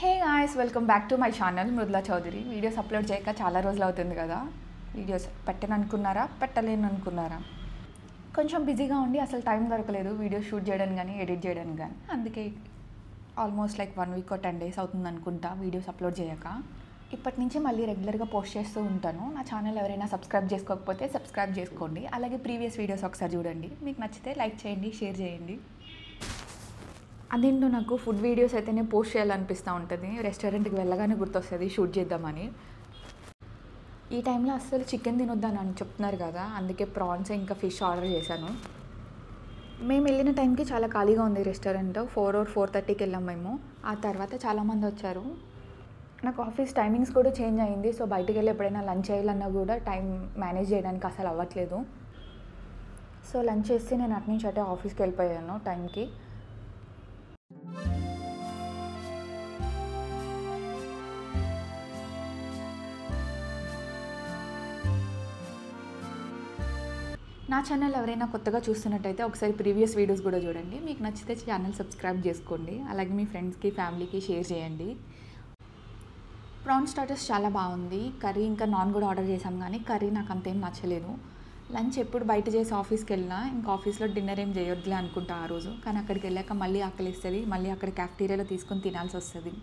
Hey guys, welcome back to my channel Mrudula Chowdary. Videos upload చేయక చాలా రోజులు అవుతుంది కదా. వీడియోస్ పెట్టననుకున్నారా, పెట్టలేను అనుకున్నారా? కొంచెం బిజీగా ఉండి అసలు టైం దొరకలేదు వీడియోస్ షూట్ చేయడానికి కానీ ఎడిట్ చేయడానికి కానీ. అందుకే ఆల్మోస్ట్ లైక్ 1 వీక్ 10 days అవుతుంది అనుకుంటా వీడియోస్ అప్లోడ్ చేయక. ఇప్పటి నుంచి మళ్ళీ రెగ్యులర్గా పోస్ట్ చేస్తూ ఉంటాను. నా ఛానల్ ఎవరైనా సబ్స్క్రైబ్ చేసుకోకపోతే సబ్స్క్రైబ్ చేసుకోండి. అలాగే ప్రీవియస్ వీడియోస్ ఒకసారి చూడండి. మీకు నచ్చితే లైక్ చేయండి, షేర్ చేయండి. అదేంటో నాకు ఫుడ్ వీడియోస్ అయితేనే పోస్ట్ చేయాలనిపిస్తూ ఉంటుంది. రెస్టారెంట్కి వెళ్ళగానే గుర్తొస్తుంది షూట్ చేద్దామని. ఈ టైంలో అస్సలు చికెన్ తినొద్దని అని చెప్తున్నారు కదా, అందుకే ప్రాన్స్ ఇంకా ఫిష్ ఆర్డర్ చేశాను. మేము వెళ్ళిన టైంకి చాలా ఖాళీగా ఉంది రెస్టారెంట్. 4 or 4:30కి వెళ్ళాం మేము. ఆ తర్వాత చాలామంది వచ్చారు. నాకు ఆఫీస్ టైమింగ్స్ కూడా చేంజ్ అయింది. సో బయటికి వెళ్ళి ఎప్పుడైనా లంచ్ చేయాలన్నా కూడా టైం మేనేజ్ చేయడానికి అసలు అవ్వట్లేదు. సో లంచ్ చేసి నేను అటు నుంచి అటే ఆఫీస్కి వెళ్ళిపోయాను టైంకి. నా ఛానల్ ఎవరైనా కొత్తగా చూస్తున్నట్టయితే ఒకసారి ప్రీవియస్ వీడియోస్ కూడా చూడండి. మీకు నచ్చితే ఛానల్ సబ్స్క్రైబ్ చేసుకోండి. అలాగే మీ ఫ్రెండ్స్కి, ఫ్యామిలీకి షేర్ చేయండి. ప్రాన్స్ స్టార్టర్స్ చాలా బాగుంది. కర్రీ ఇంకా నాన్ కూడా ఆర్డర్ చేసాం, కానీ కర్రీ నాకు అంతేం నచ్చలేదు. లంచ్ ఎప్పుడు బయట చేసి ఆఫీస్కి వెళ్ళినా ఇంకా ఆఫీస్లో డిన్నర్ ఏం చేయొద్దులే అనుకుంటా ఆ రోజు. కానీ అక్కడికి వెళ్ళాక మళ్ళీ ఆకలిస్తుంది. మళ్ళీ అక్కడ క్యాఫ్టీరియాలో తీసుకొని తినాల్సి వస్తుంది.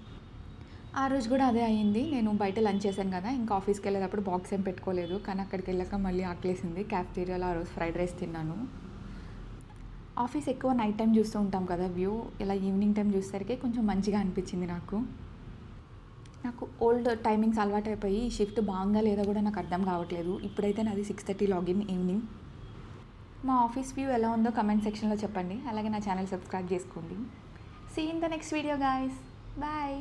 ఆ రోజు కూడా అదే అయ్యింది. నేను బయట లంచ్ చేశాను కదా, ఇంకా ఆఫీస్కి వెళ్ళేటప్పుడు బాక్స్ ఏం పెట్టుకోలేదు. కానీ అక్కడికి వెళ్ళాక మళ్ళీ ఆకలేసింది. క్యాఫ్టీరియాలో ఆ రోజు ఫ్రైడ్ రైస్ తిన్నాను. ఆఫీస్ ఎక్కువ నైట్ టైం చూస్తూ ఉంటాం కదా వ్యూ, ఇలా ఈవినింగ్ టైం చూసేసరికి కొంచెం మంచిగా అనిపించింది నాకు. ఓల్డ్ టైమింగ్స్ అలవాటు అయిపోయి ఈ షిఫ్ట్ బాగుందా లేదా కూడా నాకు అర్థం కావట్లేదు. ఇప్పుడైతే నాది 6:30 లాగిన్ ఈవినింగ్. మా ఆఫీస్ వ్యూ ఎలా ఉందో కమెంట్ సెక్షన్లో చెప్పండి. అలాగే నా ఛానల్ సబ్స్క్రైబ్ చేసుకోండి. See in the next video guys. Bye.